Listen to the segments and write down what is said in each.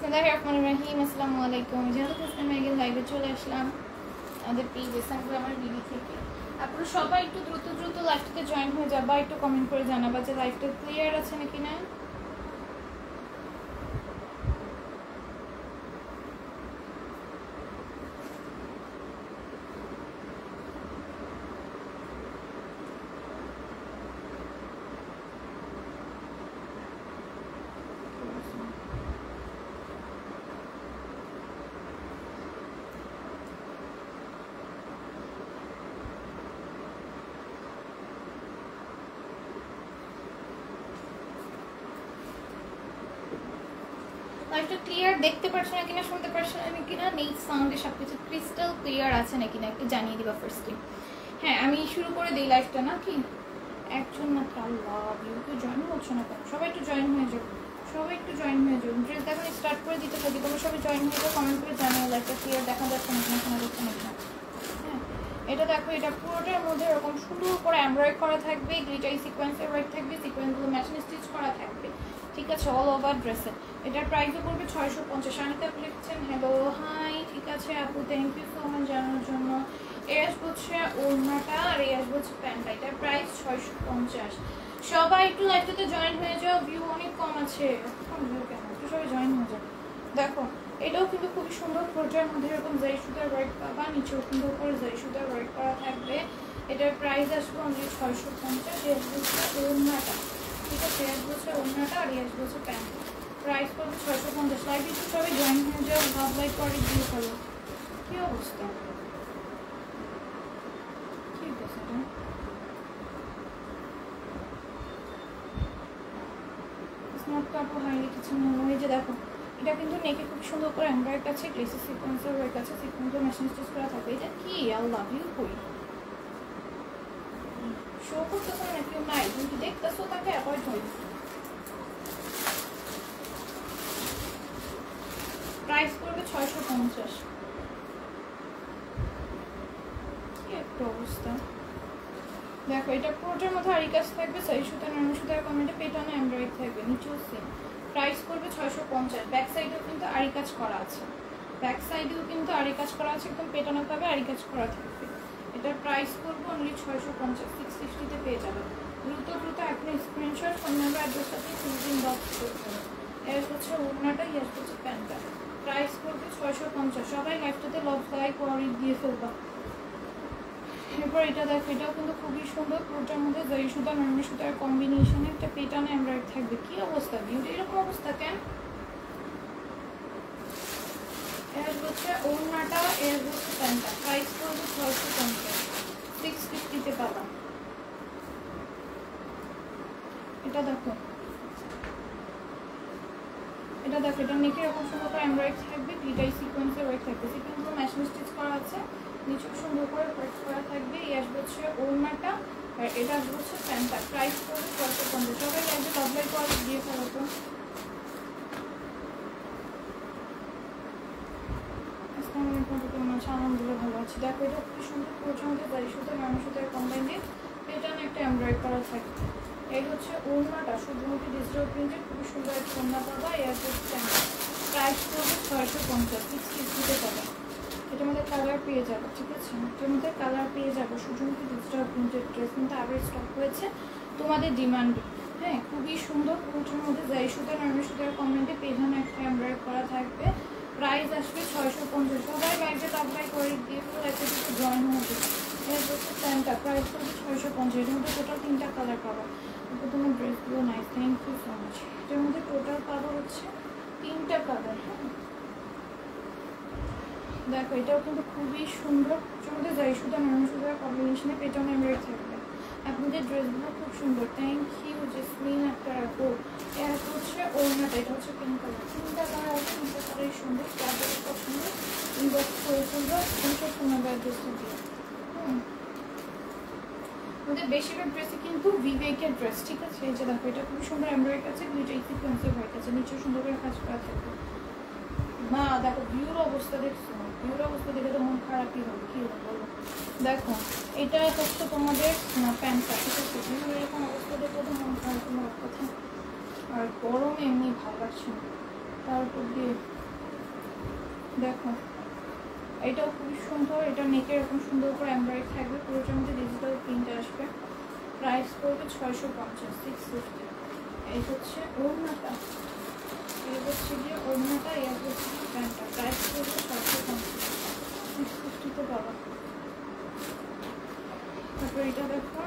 বিসমিল্লাহিররহমানিররহিম। আসসালামু আলাইকুম। জানাতে ইসলাম এগেন লাইভে চলে আসলাম আমাদের পেজ আমার বিডি থেকে। আপনারা সবাই একটু দ্রুত লাইভটাতে জয়েন হয়ে যাবা, একটু কমেন্ট করে জানাবা যে লাইভটা ক্লিয়ার আছে নাকি না। লাইভটা ক্লিয়ার দেখতে পাচ্ছেন না কিনা, শুনতে পাচ্ছেন না কিনা, নেট সাউন্ডে সবকিছু ক্রিস্টাল ক্লিয়ার আছে নাকি না একটু জানিয়ে দিবা ফার্স্টে। হ্যাঁ, আমি শুরু করে দিই লাইভটা নাকি। একজন মাত্র আল্লাহ কেউ জয়েন হচ্ছে না কেন? সবাই একটু জয়েন হয়ে যাও, সবাই একটু জয়েন হয়ে যাও। ড্রেস এখন স্টার্ট করে দিতে থাকি, তোমরা সবাই জয়েন হয়ে যাও, কমেন্ট করে জানিও লাইভটা ক্লিয়ার দেখা যাচ্ছে না কিনা, শোনা যাচ্ছে না কিনা। হ্যাঁ, এটা দেখো, এটা পুরোটার মধ্যে এরকম সুন্দর করে এমব্রয়েড করা থাকবে, গ্লিটারি সিকোয়েন্সের ওয়ার্ক থাকবে, সিকোয়েন্সগুলো ম্যাচিং স্টিচ করা থাকবে, ঠিক আছে, অল ওভার ড্রেসে। এটার প্রাইসও পড়বে 650। আনিতা আপনি লিখছেন হ্যালো হাই, ঠিক আছে আপু, থ্যাংক ইউ সো মাচ জানানোর জন্য। এই আসবে হচ্ছে ওড়নাটা আর এই আসবে হচ্ছে প্যান্টটা। এটার প্রাইস 650। সবাই একটু লাইভটাতে জয়েন হয়ে যাও, ভিউ অনেক কম আছে, কেন একটু সবাই জয়েন হয়ে যাও। দেখো এটাও কিন্তু খুবই সুন্দর, প্রোটার মধ্যে এরকম জারি সুতার ওয়ার্ক পাবা, নিচেও সুন্দর করে জারি সুতার ওয়ার্ক করা থাকবে। এটার প্রাইস আসবে অনলি 650। এই আসবে হচ্ছে ওড়নাটা, ঠিক আছে, এই আসবে হচ্ছে ওড়নাটা আর এই আসবে হচ্ছে প্যান্ট। প্রাইস পড়বে 650। লাইভ একটু সবাই জয়েন হয়ে যাও, ভাব লাইক করে দিয়ে ফেলো। কি অবস্থা, ঠিক আছে না? স্মার্ট আপু হাই লিখেছেন, এই যে দেখো এটা কিন্তু নেকে খুব সুন্দর করে এমব্রয়েড আছে, গ্লেসি সিকোয়েন্সের ওয়ার্ক আছে, সিকোয়েন্সের মেশিন স্টিচ করা থাকবে। এটা কি আল্লাহ ভিউ কই শো করতেছো না কেউ নাই, কিন্তু দেখতেছো তাকে অ্যাভয়েড হই। প্রাইস পড়বে 650। কি একটা অবস্থা। দেখো এটা পুরোটার মধ্যে আরি কাজ থাকবে, সাই সুতা নরম সুতার কমেন্টে পেটানো এমব্রয়েড থাকবে, নিচেও সেম। প্রাইস পড়বে 650। ব্যাক সাইডেও কিন্তু আরি কাজ করা আছে, ব্যাক সাইডেও কিন্তু আরি কাজ করা আছে, একদম পেটানো পাবে, আরি কাজ করা থাকবে। এটার প্রাইস পড়বে অনলি 650। 650-তে পেয়ে যাবে। দ্রুত আপনি স্ক্রিনশট, ফোন নাম্বার, অ্যাড্রেস সাথে সিলজিং বক্স করতে হবে। এর হচ্ছে ওড়নাটা, এর হচ্ছে প্যান্টটা। প্রাইস পড়বে 650। সবাই লাইফটাতে লভ লাইক করে দিয়ে ফেলবা। এরপর এটা দেখো, এটাও কিন্তু খুবই সুন্দর, পুরোটার মধ্যে জারি সুতা নরম সুতার কম্বিনেশনে একটা পেটানো এমব্রয়েড থাকবে। কি অবস্থা ভিউটা, এরকম অবস্থা কেন? এর হচ্ছে ওড়নাটা, এর হচ্ছে প্যান্টটা। প্রাইস পড়বে 650। 650-তে পাবা। এটা দেখো, এটা দেখো, এটা নেকে এরকম সুন্দর করে এমব্রয়েড থাকবে, গ্লিটারি সিকোয়েন্সের ওয়ার্ক থাকবে, সিকোয়েন্সগুলো ম্যাচিং স্টিচ করা আছে, নিচেও সুন্দর করে ওয়ার্ক করা থাকবে। এই আসবে হচ্ছে ওড়নাটা আর এটা আসবে হচ্ছে প্যান্টটা। প্রাইস পড়বে 650। সবাই লাগবে কমপ্লিট করে দিয়ে ফেলো তো। আলহামদুলিল্লাহ ভালো আছি। দেখো এটা খুবই সুন্দর, পুরোটার মধ্যে জারি সুতা নরম সুতার কম্বাইনে পেটানো একটা এমব্রয়েড করা থাকবে। এই হচ্ছে ওড়নাটা, সূর্যমুখী ডিজিটাল প্রিন্টের খুবই সুন্দর একটা ওড়না পাবা। এর হচ্ছে প্রাইস পড়বে 650। 650-তে পাবা। এটার মধ্যে কালার পেয়ে যাবো, ঠিক আছে, এটার মধ্যে কালার পেয়ে যাবো। সূর্যমুখী ডিজিটাল প্রিন্টেড ড্রেস কিন্তু আবার স্টক হয়েছে তোমাদের ডিমান্ডে। হ্যাঁ, খুবই সুন্দর, পুরোটার মধ্যে জারি সুতা নরম সুতার কমেন্টে পেটানো একটা এমব্রয়েড করা থাকবে। প্রাইস আসবে 650। সবাই লাইভে অ্যাপ্লাই করে দিয়ে পুরো একটা কিছু জয়েন হবে। এর হচ্ছে প্যান্টটা, প্রাইস করবে 650। এর মধ্যে টোটাল 3টা কালার পাবা। তোমার ড্রেসগুলো nice, thank you so much. এটার মধ্যে টোটাল পাবা হচ্ছে 3টা কালার। হ্যাঁ দেখো এটাও কিন্তু খুবই সুন্দর, এটার মধ্যে জারি সুতা নরম সুতার কম্বিনেশনে পেটানো এমব্রয়েড থাকবে। আপনাদের ড্রেসগুলো খুব সুন্দর, থ্যাংক ইউ জেসমিন আক্তার আপু। এর হচ্ছে ওড়নাটা, এটা হচ্ছে পিঙ্ক কালার। 3টা কালার আছে, 3টা কালারই সুন্দর, যাদের পছন্দ ইনবক্স করে ফেলবো, স্ক্রিনশট ফোন নাম্বার অ্যাড্রেসটা দিয়ে। আমাদের বেশিরভাগ ড্রেসে কিন্তু ভিভেকের ড্রেস, ঠিক আছে। এই যে দেখো এটা খুবই সুন্দর এমব্রয়েড আছে, গ্লিটারি সিকোয়েন্সের ওয়ার্ক আছে, নিচে সুন্দর করে কাজ করা থাকবে। মা দেখো ভিউর অবস্থা দেখছো, ভিউর অবস্থা দেখে তো মন খারাপই হবে, কি হবে বলো। দেখো এটা হচ্ছে তোমাদের প্যান্টটা, ঠিক আছে। ভিউর এরকম অবস্থা দেখে তো মন খারাপ হওয়ার কথা। আর গরমে এমনি ভালো লাগছে না, তার উপর দিয়ে দেখো এটাও খুবই সুন্দর, এটা নেকে এরকম সুন্দর করে এমব্রয়ডারি থাকবে, পুরোটার মধ্যে ডিজিটাল প্রিন্ট আসবে। প্রাইস পড়বে 650, 650। এই হচ্ছে ওড়নাটা, এই হচ্ছে গিয়ে ওড়নাটা, এই হচ্ছে গিয়ে প্যান্টটা। প্রাইস পড়বে 650, 650-তে পাবা। তারপর এটা দেখো,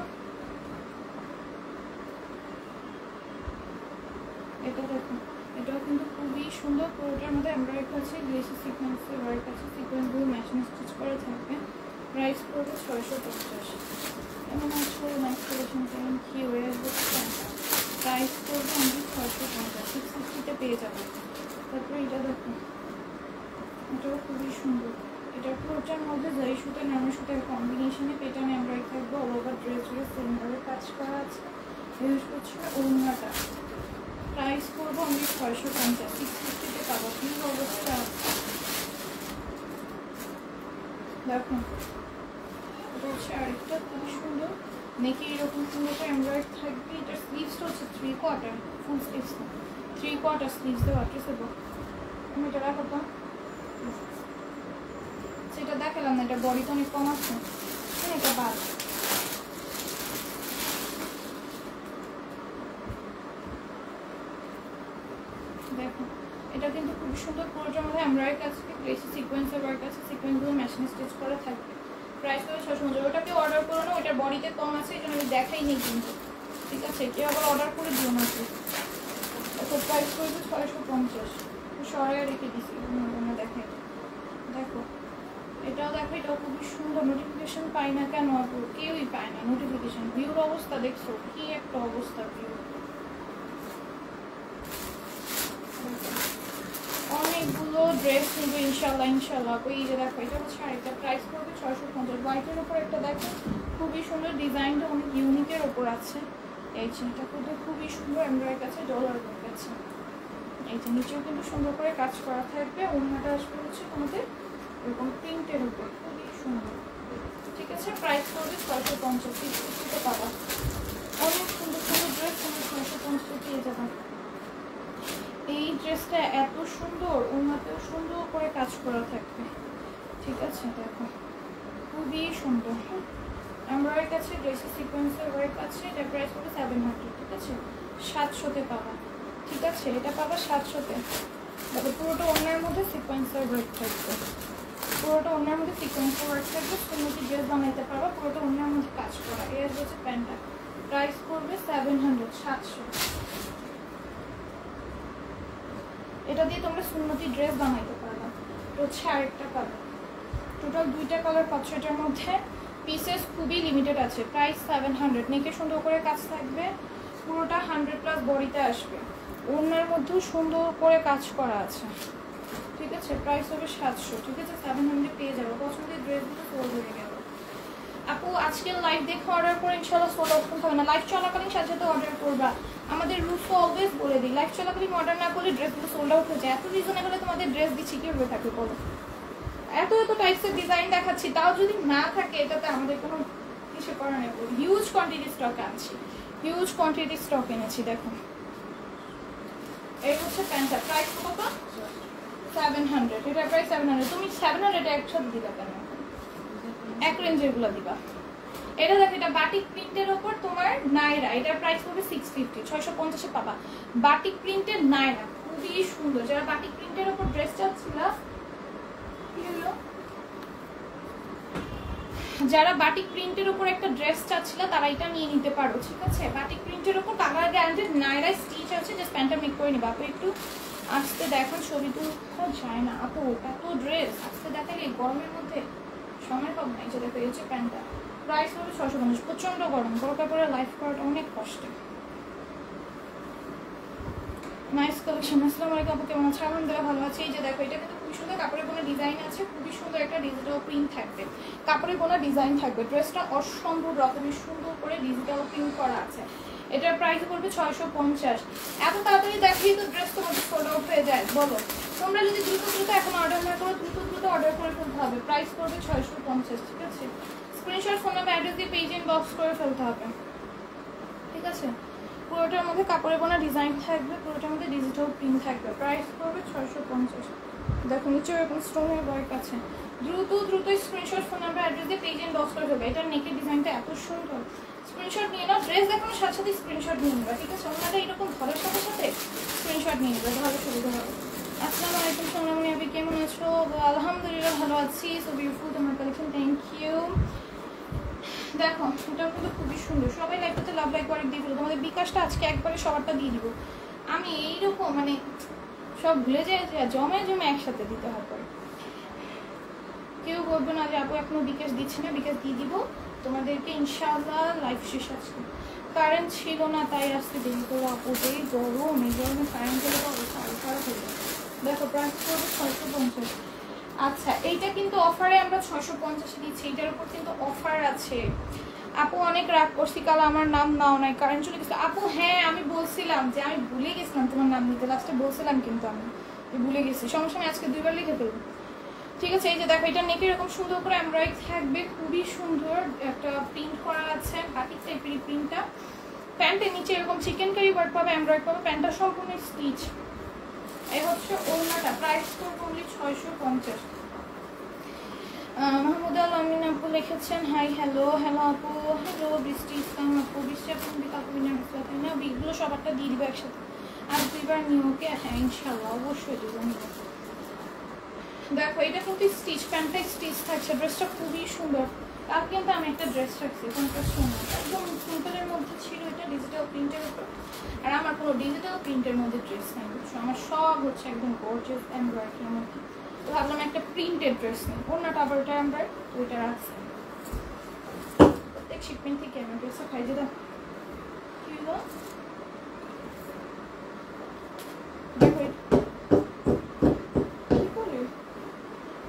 এটা দেখো, এটাও কিন্তু খুবই সুন্দর, পুরোটার মধ্যে এমব্রয়ডারি আছে, গ্লেসি সিকোয়েন্সের ওয়ার্ক আছে, সিকোয়েন্সগুলো ম্যাচিং স্টিচ করে থাকবে। প্রাইস পড়বে 650। এমন আছে ম্যাক্স কালেকশন কেমন কি হয়ে আসবে প্যান্টটা। প্রাইস পড়বে অনলি 650, 650-তে পেয়ে যাবে। তারপরে এটা দেখো, এটাও খুবই সুন্দর, এটা পুরোটার মধ্যে জরি সুতা নরমাল সুতার কম্বিনেশনে পেটার্ন এমব্রয়ডারি থাকবে, অল ওভার ড্রেস জুড়ে সেমভাবে কাজ করা আছে। ইউজ করছে ওড়নাটা। প্রাইস করবো অনলি 650, 650-তে পাবো। কি অবস্থা দেখো, এটা হচ্ছে আরেকটা খুবই সুন্দর, নেকে এরকম সুন্দর করে এমব্রয়ডারি থাকবে। এটার স্লিভসটা হচ্ছে 3/4, ফুল স্লিভস না, 3/4 স্লিভস দেওয়া। ঠিক আছে, আমি এটা রাখো তো, সেটা দেখালাম না, এটা বডিতে অনেক কম আছে, এটা বাদ। দেখো এটা কিন্তু খুব সুন্দর, পুরোটার মধ্যে এমব্রয়ডারি কাজ আছে, বেশি সিকোয়েন্সের ওয়ার্ক আছে, সিকোয়েন্সগুলো মেশিন স্টিচ করা থাকবে। প্রাইস হবে 650। ওটাকে অর্ডার করো না, ওটার বডিতে কম আছে, এই জন্য আমি দেখাই নেই কিন্তু। ঠিক আছে, কেউ আবার অর্ডার করে দিও না। তো প্রাইস করবে 650, সরাই রেখে দিছি দেখাই। দেখো এটাও দেখো, এটাও খুবই সুন্দর। নোটিফিকেশন পাই না কেন আপু? কেউই পায় না নোটিফিকেশন। ভিউর অবস্থা দেখছো কি একটা অবস্থা, ভিউ অনেকগুলো ড্রেস নিবো ইনশাল্লাহ ইনশাল্লাহ। এই যে দেখো, এটা হচ্ছে আরেকটা, প্রাইস করবে 650। হোয়াইটের ওপর একটা দেখো, খুবই সুন্দর, ডিজাইনটা অনেক ইউনিকের ওপর আছে। এই যে এটা কিন্তু খুবই সুন্দর, এমব্রয়ডারি কাছে ডলার ওয়ার্ক আছে। এই যে নিচেও কিন্তু সুন্দর করে কাজ করা থাকবে। ওড়নাটা আসবে হচ্ছে তোমাদের এরকম প্রিন্টের উপর, খুবই সুন্দর। ঠিক আছে, প্রাইস করবে 650, 650-তে পাবা। অনেক সুন্দর সুন্দর ড্রেস তুমি 650-তে পেয়ে যাবে। এই ড্রেসটা এত সুন্দর, ওড়নাতেও সুন্দর করে কাজ করা থাকবে। ঠিক আছে, দেখো খুবই সুন্দর, এমব্রয়ডারি কাছে ড্রেসের সিকোয়েন্সের ওয়ার্ক আছে। এটা প্রাইস হবে 700। ঠিক আছে, 700-তে পাবা। ঠিক আছে, এটা পাবা 700-তে। দেখো পুরোটা ওড়নার মধ্যে সিকোয়েন্সের ওয়ার্ক থাকবে, পুরোটা ওড়নার মধ্যে সিকোয়েন্সের ওয়ার্ক থাকবে। সুন্দর ড্রেস বানাইতে পারবা, পুরোটা ওড়নার মধ্যে কাজ করা। এর হচ্ছে প্যান্টটা। প্রাইস করবে 700, 700। এটা দিয়ে তোমরা সুন্নতি ড্রেস বানাইতে পারবা। এটা হচ্ছে আরেকটা কালার, টোটাল 2টা কালার পাচ্ছ। এটার মধ্যে পিসেস খুবই লিমিটেড আছে। প্রাইস 700। নেকে সুন্দর করে কাজ থাকবে, পুরোটা 100+ বডিতে আসবে। ওড়নার মধ্যেও সুন্দর করে কাজ করা আছে। ঠিক আছে, প্রাইস হবে 700। ঠিক আছে, 700 পেয়ে যাবো। পছন্দের ড্রেসগুলো সোল্ড হয়ে গেল। আপু আজকের লাইভ দেখে অর্ডার করে ইনশাল্লাহ সোল্ড আউট করতে হবে না, লাইভ চলাকালীন সাথে সাথে অর্ডার করবা। আমাদের রুলস অলওয়েজ বলে দিই, লাইভ চলাকালীন অর্ডার না করলে ড্রেসগুলো সোল্ড আউট হয়ে যায়। এত রিজনেবলে তোমাদের ড্রেস দিচ্ছি, কি হবে থাকে বলো? এত এত টাইপসের ডিজাইন দেখাচ্ছি, তাও যদি না থাকে এটাতে আমাদের কোনো কিছু করার নেই। হিউজ কোয়ান্টিটি স্টক আনছি, হিউজ কোয়ান্টিটি স্টক এনেছি। দেখো এই হচ্ছে প্যান্টটা, প্রাইস কত? 700। এটা প্রাইস 700। তুমি 700 একসাথে দিবা কেন? এক রেঞ্জেরগুলো দিবা। এটা দেখো, এটা বাটিক প্রিন্টের ওপর তোমার নায়রা, এটার প্রাইস হবে 650, 650-এ পাবা। বাটিক প্রিন্টের নায়রা খুবই সুন্দর। যারা বাটিক প্রিন্টের ওপর ড্রেস চাচ্ছিল, যারা বাটিক প্রিন্টের উপর একটা ড্রেস চাচ্ছিল তারা এটা নিয়ে নিতে পারো। ঠিক আছে, বাটিক প্রিন্টের উপর কালার গ্যারান্টেড নায়রা স্টিচ আছে, জাস্ট প্যান্টটা মেক করে নিবা। আপু একটু আসতে দেখো, ছবি তুলতে যায় না আপু, এত ড্রেস আসতে দেখালে গরমের মধ্যে সময় পাবো না। এই যে দেখো, এই হচ্ছে প্যান্টটা। প্রাইস হবে 650। প্রচন্ড গরম, গরমটা পরে লাইফ করাটা অনেক কষ্ট। Nice collection. আসসালামু আলাইকুম আপু, কেমন আছে? আলহামদুলিল্লাহ ভালো আছে। এই যে দেখো, এটা কিন্তু খুবই সুন্দর, কাপড়ের কোনো ডিজাইন আছে, খুবই সুন্দর একটা ডিজিটাল প্রিন্ট থাকবে, কাপড়ের কোনো ডিজাইন থাকবে। ড্রেসটা অসম্ভব রকমের সুন্দর করে ডিজিটাল প্রিন্ট করা আছে। এটার প্রাইস পড়বে 650। এত তাড়াতাড়ি দেখলেই তো ড্রেস তোমাদের সোল্ড আউট হয়ে যায় বলো? তোমরা যদি দ্রুত দ্রুত এখন অর্ডার না করো, দ্রুত দ্রুত অর্ডার করে ফেলতে হবে। প্রাইস পড়বে 650। ঠিক আছে, স্ক্রিনশট, ফোন নাম্বার, অ্যাড্রেস দিয়ে পেজ ইনবক্স করে ফেলতে হবে। ঠিক আছে, পুরোটার মধ্যে কাপড়ের বোনা ডিজাইন থাকবে, পুরোটার মধ্যে ডিজিটাল প্রিন্ট থাকবে। প্রাইস পড়বে 650। দেখো নিচে এরকম স্টোনের ওয়ার্ক আছে। দ্রুত স্ক্রিনশট, ফোন নাম্বার, অ্যাড্রেস দিয়ে পেজ এন্ড বক্স করে হবে। এটার নেকের ডিজাইনটা এত সুন্দর। স্ক্রিনশট নিয়ে নাও, ড্রেস দেখানোর সাথে সাথে স্ক্রিনশট নিয়ে নেবা, ঠিক আছে? ওনাটা এরকম ধরার সাথে সাথে স্ক্রিনশট নিয়ে নেবে, ভালো সুবিধা হবে। আসসালামু আলাইকুম সোনামণি আপনি কেমন আছো? আলহামদুলিল্লাহ ভালো আছি। সো বিউটিফুল তোমার কালেকশন, থ্যাংক ইউ। দেখো এটা কিন্তু খুবই সুন্দর। সবাই লাইকটাতে লাভ লাইক ওয়ার্ক দিয়ে ফেলো। তোমাদের বিকাশটা আজকে একবারে সবারটা দিয়ে দিব। আমি এইরকম মানে সব ভুলে যায় যে জমে একসাথে দিতে হবে। কেউ বলবে না যে আপু এখনো বিকাশ দিচ্ছে না, বিকাশ দিয়ে দিব তোমাদেরকে ইনশাআল্লাহ। লাইফ শেষ আজকে কারেন্ট ছিল না তাই আসতে দেরি করবো আপু। এই গরম, এই গরমে কারেন্ট গেলে অবস্থা আরো খারাপ হয়ে যায়। দেখো প্রাইস করবো 650। আচ্ছা এইটা কিন্তু অফারে আমরা 650 দিচ্ছি। এটার উপর কিন্তু অফার আছে। আপু অনেক রাগ করছি, কাল আমার নাম নাও নাই, কারেন্ট চলে গেছে। আপু হ্যাঁ আমি বলছিলাম যে আমি ভুলে গেছিলাম তোমার নাম নিতে, লাস্টে বলছিলাম কিন্তু আমি ভুলে গেছি। সমস্যা নেই, আজকে 2বার লিখে ফেলবো, ঠিক আছে? এই যে দেখো এটা নেকে এরকম সুন্দর করে এমব্রয়ডারি থাকবে, খুবই সুন্দর একটা প্রিন্ট করা আছে, বাটিক টাইপের প্রিন্টটা। প্যান্টের নিচে এরকম চিকেন কারি ওয়ার্ক পাবে, এমব্রয়ডারি পাবে, প্যান্টটা সম্পূর্ণ স্টিচ। এই হচ্ছে ওড়নাটা, প্রাইস করবো অনলি 650। মাহমুদ আল আমিন আপু লিখেছেন হাই হ্যালো। হ্যালো আপু, হ্যালো বৃষ্টি ইসলাম আপু। বৃষ্টি আপু আপু তাই না? বিগুলো সবারটা দিয়ে দিব একসাথে। আর 2বার নিয়োকে হ্যাঁ ইনশাল্লাহ অবশ্যই দেবো। দেখো এটা কিন্তু স্টিচ, প্যান্টটা স্টিচ থাকছে, ড্রেসটা খুবই সুন্দর। তার কিন্তু আমি একটা ড্রেস রাখছি, কোনটা সুন্দর একদম সিম্পলের মধ্যে ছিল, এটা ডিজিটাল প্রিন্টের উপর। আর আমার কোনো ডিজিটাল প্রিন্টের মধ্যে ড্রেস নেই, বুঝছো? আমার সব হচ্ছে একদম গর্জিয়াস এমব্রয়ডারির মধ্যে। তো ভাবলাম একটা প্রিন্টেড ড্রেস নেই। ওনাটা আবার ওটা এমব্রয়ডারি, ওইটা রাখছি। প্রত্যেক শিপমেন্ট থেকে আমি ড্রেসটা খাই যে দেখো কি হলো।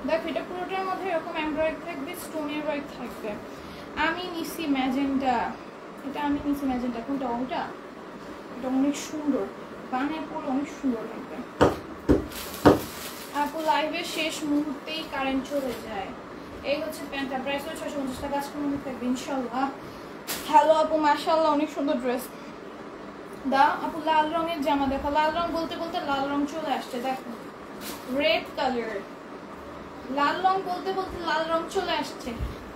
দেখো এটা পুরোটার মধ্যে এরকম এমব্রয়ডারি থাকবে, স্টোনের ওয়ার্ক থাকবে। আমি নিছি ম্যাজেন্টা, এটা আমি নিছি ম্যাজেন্টা। কোনটা? ওটা। এটা অনেক সুন্দর, বানায় পরে অনেক সুন্দর লাগবে। আপু লাইভের শেষ মুহূর্তেই কারেন্ট চলে যায়। এই হচ্ছে প্যান্টটা, প্রাইস হচ্ছে 650 টাকা। আজকের মধ্যে থাকবে ইনশাল্লাহ। হ্যালো আপু মাশাআল্লাহ অনেক সুন্দর ড্রেস। দা আপু লাল রঙের জামা দেখো। লাল রং বলতে বলতে লাল রং চলে আসছে, দেখো রেড কালার। লাল রং বলতে বলতে লাল রং চলে আসছে।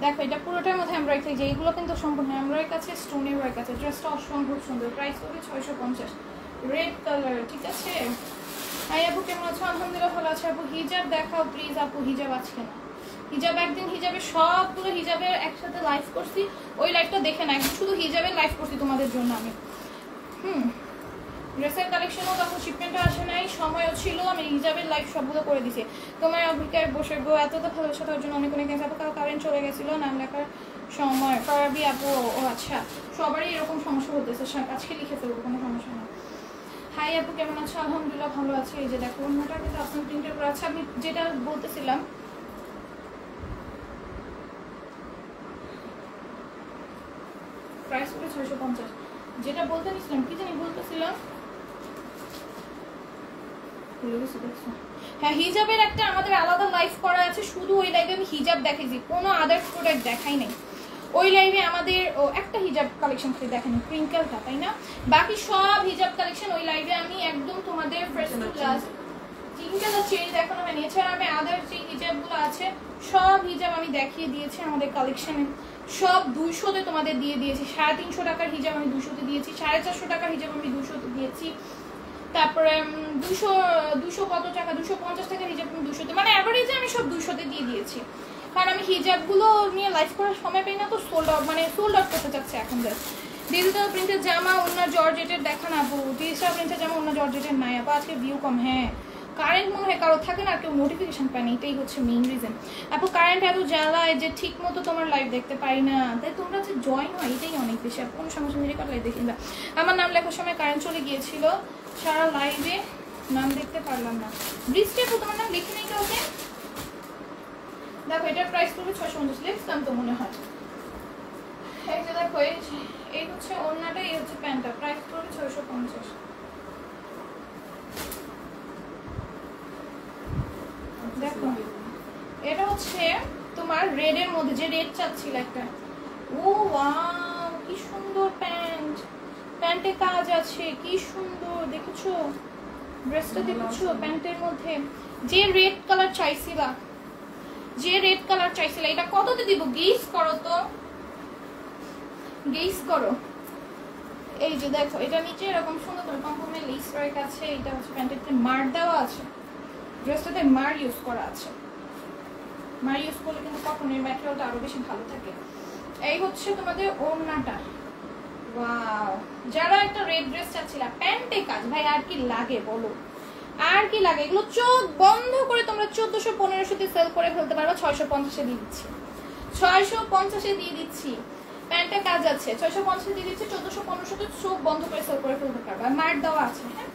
দেখো এটা পুরোটার মধ্যে এমব্রয়ডারি থাকছে, এইগুলো কিন্তু সম্পূর্ণ এমব্রয়ডারি আছে, স্টোনের ওয়ার্ক আছে। ড্রেসটা অসম্ভব সুন্দর, প্রাইস হবে 650। রেড কালার, ঠিক আছে? হাই আপু কেমন আছো? আলহামদুলিল্লাহ ভালো আছে আপু। হিজাব দেখাও প্লিজ আপু। হিজাব আজকে না, হিজাব একদিন হিজাবের সবগুলো হিজাবের একসাথে লাইভ করছি, ওই লাইভটা দেখে না, শুধু হিজাবের লাইভ করছি তোমাদের জন্য আমি। ড্রেসের কালেকশনও তখন শিপমেন্টটা আসে নাই, সময়ও ছিল, আমি হিজাবের লাইভ সবগুলো করে দিছি। তোমার অভিজ্ঞায় বসে গো এত তো ভালোবাসা তার জন্য অনেক অনেক আপু। কারেন্ট চলে গেছিলো নাম লেখার সময়। পারবি আপু? ও আচ্ছা, সবারই এরকম সমস্যা হতেছে, আজকে লিখে ফেলবো, কোনো সমস্যা নেই। হাই আপু কেমন আছো? আলহামদুলিল্লাহ ভালো আছে। এই যে দেখো অন্যটা কিন্তু আপনার প্রিন্টের উপর আছে। আমি যেটা বলতেছিলাম প্রাইস করে 650, যেটা বলতে নিছিলাম কি জানি বলতেছিলাম, হ্যাঁ হিজাবের একটা আমাদের আলাদা লাইভ করা আছে, শুধু ওই লাইভে আমি হিজাব দেখাইছি, কোনো আদার প্রোডাক্ট দেখাই নাই। ওই লাইভে আমাদের একটা হিজাব কালেকশন খালি দেখানি, ক্রিঙ্কেলটা, তাই না? বাকি সব হিজাব কালেকশন ওই লাইভে আমি একদম তোমাদের ফার্স্ট টু লাস্ট ক্রিঙ্কেলটা চেঞ্জ দেখানো হয়নি। এছাড়া আমি আদার যে হিজাবগুলো আছে সব হিজাব আমি দেখিয়ে দিয়েছি আমাদের কালেকশনে। সব 200-তে তোমাদের দিয়ে দিয়েছি। 350 টাকার হিজাব আমি 200-তে দিয়েছি, 450 টাকার হিজাব আমি 200-তে দিয়েছি। তারপরে 200 কত টাকা, 250 টাকার হিজাব আমি 200-তে, মানে অ্যাভারেজে আমি সব 200-তে দিয়ে দিয়েছি। কারণ আমি হিজাবগুলো নিয়ে লাইভ করার সময় পাই না, তো সোল্ড আউট করতে চাচ্ছে এখন। জাস্ট ডিজিটাল প্রিন্টের জামা অন্য জর্জেটের দেখা না আপু। ডিজিটাল প্রিন্টের জামা অন্য জর্জেটের নাই আপু। আজকে ভিউ কম, হ্যাঁ কারেন্ট মনে হয় কারো থাকে না, আর কেউ নোটিফিকেশন পায় না, এটাই হচ্ছে মেইন রিজন আপু। কারেন্ট এত জ্বালায় যে ঠিক মতো তোমার লাইভ দেখতে পাই না, তাই তোমরা যে জয়েন হয় এটাই অনেক বেশি। আর কোনো সমস্যা নেই, লাইভ দেখি না। আমার নাম লেখার সময় কারেন্ট চলে গিয়েছিল, সারা লাইভে নাম দেখতে পারলাম না। বৃষ্টি আপু তোমার নাম লিখে নেই কাউকে। দেখো এটার প্রাইস পড়বে 650, লিখতাম তো মনে হয়। এই যে দেখো এই হচ্ছে ওড়নাটা, এই হচ্ছে প্যান্টটা, প্রাইস পড়বে 650। দেখো এটা হচ্ছে তোমার রেডের মধ্যে, যে রেড চাচ্ছিল একটা। ও ওয়াও কি সুন্দর প্যান্ট, প্যান্টে কাজ আছে, কি সুন্দর দেখেছো? ড্রেসটা দেখছো প্যান্টের মধ্যে যে রেড কালার চাইছিলা, যে রেড কালার চাইছিলা, এটা কততে দিব গেস করো তো, গেস করো। এই যে দেখো এটা নিচে এরকম সুন্দর করে কম্পোমের লেস ওয়ার্ক আছে, এটা হচ্ছে প্যান্টেতে মার দেওয়া আছে, ড্রেসটাতে মার ইউজ করা আছে। মার ইউজ করলে কিন্তু কটনের ম্যাটেরিয়ালটা আরো বেশি ভালো থাকে। এই হচ্ছে তোমাদের ওড়নাটা। ওয়াও, যারা একটা রেড ড্রেস চাচ্ছিলা প্যান্টে কাজ, ভাই আর কি লাগে বলো, আর কি লাগে? এগুলো চোখ বন্ধ করে তোমরা 1400-1500 তে সেল করে ফেলতে পারবা। 650 এ দিয়ে দিচ্ছি, 650 এ দিয়ে দিচ্ছি। প্যান্টে কাজ আছে, 650 দিয়ে দিচ্ছি। 1400-1500 তে চোখ বন্ধ করে সেল করে ফেলতে পারবা। মার দেওয়া আছে। হ্যাঁ,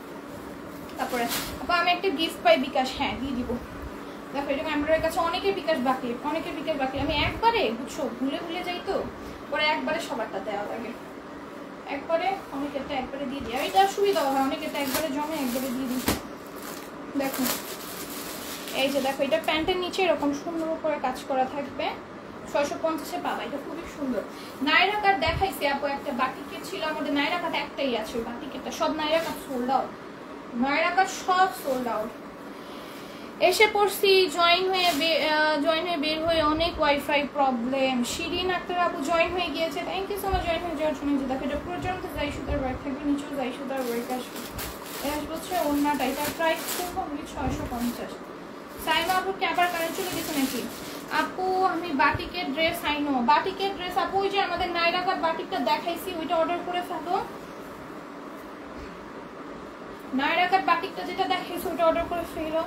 তারপরে আপা আমি একটা গিফট পাই বিকাশ, হ্যাঁ দিয়ে দিব। দেখো এটা আমার কাছে অনেকের বিকাশ বাকি, অনেকের বিকাশ বাকি। আমি একবারে বুঝছো ভুলে ভুলে যাই তো, পরে একবারে সবারটা দেওয়া লাগে, একবারে অনেকেরটা একবারে দিয়ে দিই। এটা সুবিধা হয়, অনেকেরটা একবারে জমে একবারে দিয়ে দিই। দেখো এই যে দেখো এটা প্যান্টের নিচে এরকম সুন্দর করে কাজ করা থাকবে। 650 এ পাবা, এটা খুবই সুন্দর। নাইরা কাট দেখাইছি আপু, একটা বাটিকে ছিল আমাদের, নাইরা কাট একটাই আছে ওই বাটিকেটা, সব নাইরা কাট সোল্ড আউট, নাইরা কাট সব সোল্ড আউট। এসে পড়ছি জয়েন হয়ে বের হয়ে অনেক ওয়াইফাই প্রবলেম। শিরিন আক্তার আপু জয়েন হয়ে গিয়েছে, thank you so much join হয়ে যাওয়ার জন্য। যে দেখো এটা পর্যন্ত যাই সুতার ওয়ার্ক থাকবে, নিচেও যাই সুতার ওয়ার্ক আসবে। আসবে হচ্ছে ওড়নাটা, এটার প্রাইস খুব কমলি 650। সাইমা আপু কি আবার কারেন্ট চলে গেছে নাকি? আপু আমি বাটিকের ড্রেস, আইনো বাটিকের ড্রেস আপু, ওই যে আমাদের নাইরা কাট বাটিকটা দেখাইছি ওইটা অর্ডার করে ফেলো। নাইরা কাট বাটিকটা যেটা দেখাইছি ওইটা অর্ডার করে ফেলো।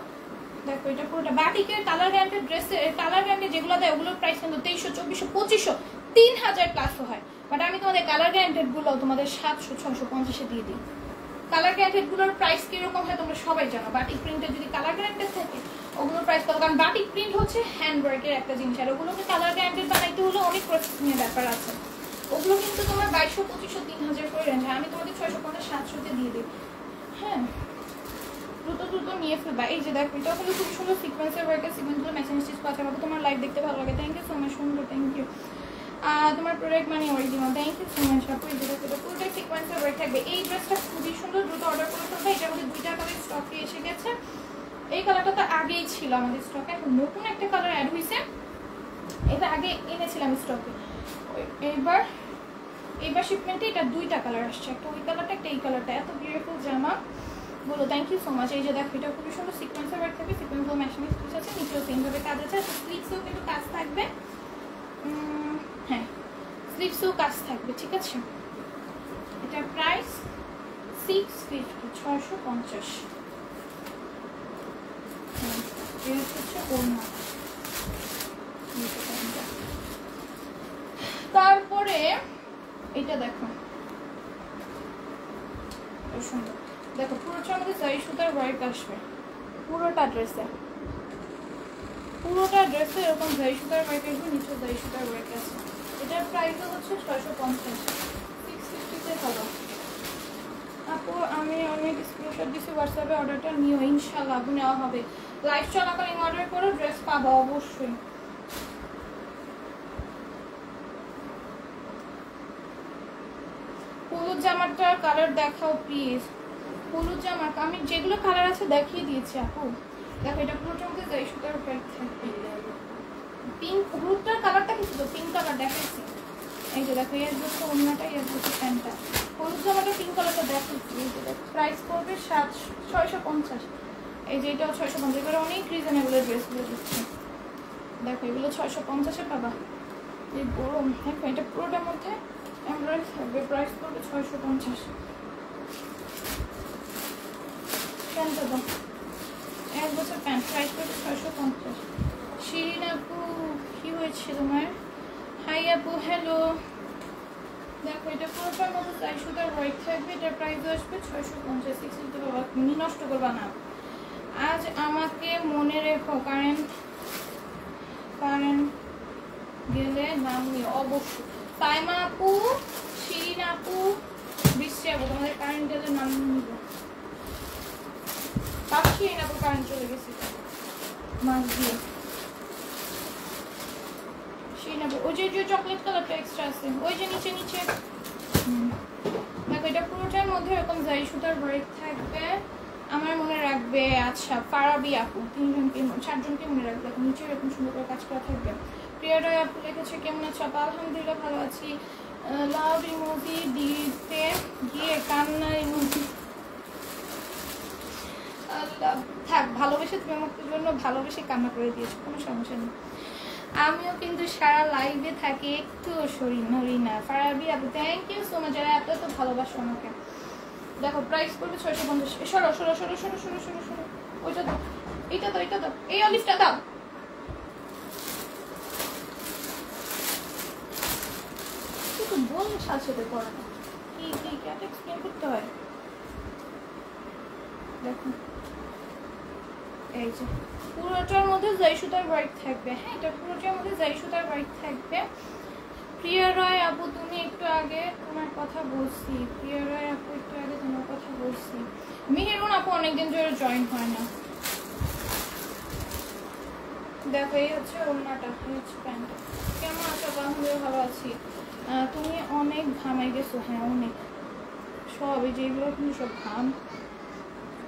দেখো এটা পুরোটা বাটিকের কালার গ্যারান্টেড ড্রেসের, কালার গ্যারান্টেড যেগুলো দেয় ওগুলোর প্রাইস কিন্তু 2300, 2400, 2500, 3000 প্লাসও হয়। বাট আমি তোমাদের কালার গ্যারান্টেড গুলো তোমাদের 700, 650 এ দিয়ে দিই। কালার গ্যারান্টেড গুলোর প্রাইস কিরকম হয় তোমরা সবাই জানো। বাটিক প্রিন্টের যদি কালার গ্যারান্টেড থাকে ওগুলোর প্রাইস কত, কারণ বাটিক প্রিন্ট হচ্ছে হ্যান্ড ওয়ার্কের একটা জিনিস, আর ওগুলোকে কালার গ্যারান্টেড বানাইতে হলে অনেক প্রসেসিং এর ব্যাপার আছে। ওগুলো কিন্তু তোমার 2200, 2500, 3000 করে রেঞ্জ। আমি তোমাদের 650, 700 তে দিয়ে দিই। হ্যাঁ দ্রুত নিয়ে ফেলবা। এই যে দেখো এটা হলো খুব সুন্দর সিকোয়েন্সের ওয়ার্কের, সিকোয়েন্সগুলো ম্যাচিং স্টিচ করা থাকবে। তোমার লাইভ দেখতে ভালো লাগে, থ্যাংক ইউ সো মাচ। সুন্দর, থ্যাংক ইউ। তোমার প্রোডাক্ট মানে original, thank you so much আপু। এই যে দেখো এটা পুরোটাই সিকোয়েন্সের ওয়ার্ক থাকবে। এই ড্রেসটা খুবই সুন্দর, দ্রুত অর্ডার করে ফেলবে। এটার মধ্যে 2টা কালার স্টকে এসে গেছে। এই কালারটা তো আগেই ছিল আমাদের স্টকে, এখন নতুন একটা কালার অ্যাড হয়েছে, এটা আগে এনেছিলাম স্টকে। এইবার শিপমেন্টে এটা 2টা কালার আসছে, একটা ওই কালারটা, একটা এই কালারটা। এত বিউটিফুল জামা বলো, থ্যাংক ইউ সো মাচ। এই যে দেখো এটা খুবই সুন্দর সিকোয়েন্সের ওয়ার্ক থাকবে, সিকোয়েন্সগুলো ম্যাচিং স্টিচ আছে, নিচেও সেমভাবে কাজ আছে। স্লিভসেও কিন্তু কাজ থাকবে, হ্যাঁ স্লিভসেও কাজ থাকবে, ঠিক আছে। এটার প্রাইস 650, 650। হচ্ছে ওড়না। তারপরে এটা দেখো সুন্দর, দেখো পুরোটা আমাদের জারি সুতার ওয়ার্ক আসবে, পুরোটা ড্রেসে এরকম জারি সুতার ওয়ার্ক আসবে, নিচে জারি সুতার ওয়ার্ক আছে। এটার প্রাইসও হচ্ছে 650, 650 তে হবে। আপু আমি অনেক স্ক্রিনশট দিচ্ছি হোয়াটসঅ্যাপে, অর্ডারটা নিও, ইনশাল্লাহ আপু নেওয়া হবে। লাইভ চলাকালীন অর্ডার করো, ড্রেস পাবো অবশ্যই। হলুদ জামাটার কালার দেখাও প্লিজ। হলুদ জামা আমি যেগুলো কালার আছে দেখিয়ে দিয়েছি আপু। দেখো এটা পুরোটার মধ্যে যাই সুতার উপরে থাকবে। পিঙ্ক হলুদটার কালারটা কিছু তো পিঙ্ক কালার দেখাচ্ছি। এই যে দেখো এর হচ্ছে অন্যটা, এর হচ্ছে প্যান্টটা। হলুদ জামাটা পিঙ্ক কালারটা দেখাচ্ছি। এই যে দেখো প্রাইস পড়বে 650। এই যে এটাও 650। এবার অনেক রিজনেবল ড্রেসগুলো দিচ্ছে। দেখো এগুলো 650-এ পাবা। এই গরম দেখো এটা পুরোটার মধ্যে এমব্রয়ডারি থাকবে, প্রাইস পড়বে 650। প্যান্টটা দাও, 1 বছর প্যান্ট, প্রাইস পড়বে 650। শিরিন আপু কি হয়েছে তোমার? হাই আপু, হ্যালো। দেখো এটা পুরোটার মধ্যে 4 সুতার ওয়ার্ক থাকবে, এটার প্রাইস আসবে 650। 650 বাবা নষ্ট করবা না। আজ আমাকে মনে রেখো, কারেন্ট গেলে নাম নিও অবশ্যই। সাইমা আপু, শিরিন আপু, বৃষ্টি আপু, তোমাদের কারেন্ট গেলে নাম নিব। পাচ্ছি না আপু, কারেন্ট চলে গেছে মাছ দিয়ে। শিরিন আপু ওই যে চকলেট কালারটা এক্সট্রা আছে, ওই যে নিচে দেখো এটা পুরোটার মধ্যে এরকম জারি সুতার ওয়ার্ক থাকবে। আমার মনে রাখবে। আচ্ছা ফারাবি আপু 3জনকে 4জনকে মনে রাখবে। নিচে এরকম সুন্দর করে কাজ করা থাকবে। প্রিয়া রায় আপু লিখেছে কেমন আছো আপা? আলহামদুলিল্লাহ ভালো আছি। লাভ ইমোজি দিতে গিয়ে কান্না ইমোজি। আল্লাহ থাক, ভালোবেসে তুমি আমার জন্য ভালোবেসে কান্না করে দিয়েছো, কোনো সমস্যা নেই। আমিও কিন্তু সারা লাইভে থাকি, একটু শরীর নড়ি না। ফারাবি আপু থ্যাংক ইউ সো মাচ, যারা এত তো ভালোবাসো আমাকে। দেখো প্রাইস পড়বে 650। সরো সরো সরো সরো সরো সরো সরো, ওইটা দাও, এইটা দাও, এইটা দাও, এই অলিভটা দাও। কিন্তু বললে সাথে করে না, কি কি ক্যাট এক্সপ্লেন করতে হয়। দেখো এই যে পুরোটার মধ্যে জাই সুতার ওয়ার্ক থাকবে। হ্যাঁ এটা পুরোটার মধ্যে জাই সুতার ওয়ার্ক থাকবে। প্রিয়া রায় আপু তুমি একটু আগে তোমার কথা বলছি। প্রিয়া রায় আপু একটু আগে তোমার কথা বলছি। মেহেরুন আপু অনেকদিন ধরে জয়েন হয় না। দেখো এই হচ্ছে ওড়নাটা, এই হচ্ছে প্যান্টটা। কেমন আছো? আলহামদুলিল্লাহ ভালো আছি। তুমি অনেক ঘামাই গেছো। হ্যাঁ অনেক, সব এই যেগুলো কিন্তু সব ঘাম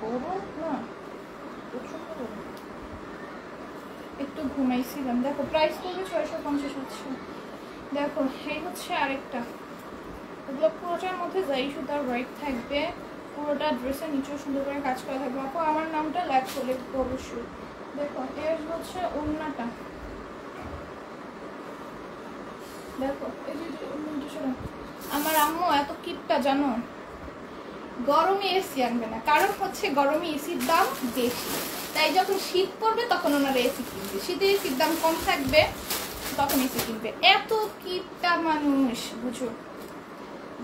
করো না, একটু ঘুমাইছিলাম। দেখো প্রাইস করবে 650। দেখো এই হচ্ছে আরেকটা, এগুলো পুরোটার মধ্যে যাই সুতার ওয়ার্ক থাকবে। পুরোটা ড্রেসের নিচেও সুন্দর করে কাজ করা থাকবে। আপু আমার নামটা লেখো অবশ্যই। দেখো এর হচ্ছে ওড়নাটা, দেখো এই যে আমার আম্মু এত কিপটা জানো, গরমে এসি আনবে না, কারণ হচ্ছে গরমে এসির দাম বেশি, তাই যখন শীত পড়বে তখন ওনারা এসি কিনবে। শীতে এসির দাম কম থাকবে তখন এসি কিনবে। এত কিপটা মানুষ বুঝো,